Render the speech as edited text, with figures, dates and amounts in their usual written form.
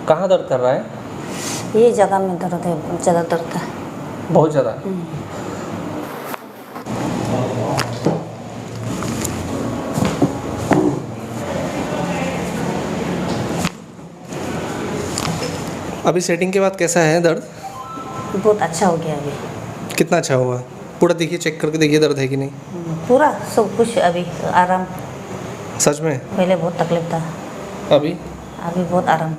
कहाँ दर्द कर रहा है? ये जगह में दर्द है, बहुत ज़्यादा दर्द है। बहुत ज़्यादा? अभी सेटिंग के बाद कैसा है दर्द? बहुत अच्छा हो गया अभी। कितना अच्छा हुआ? पूरा देखिए, चेक करके देखिए दर्द है कि नहीं। पूरा सब कुछ अभी आराम। सच में? पहले बहुत तकलीफ था, अभी? अभी बहुत आराम।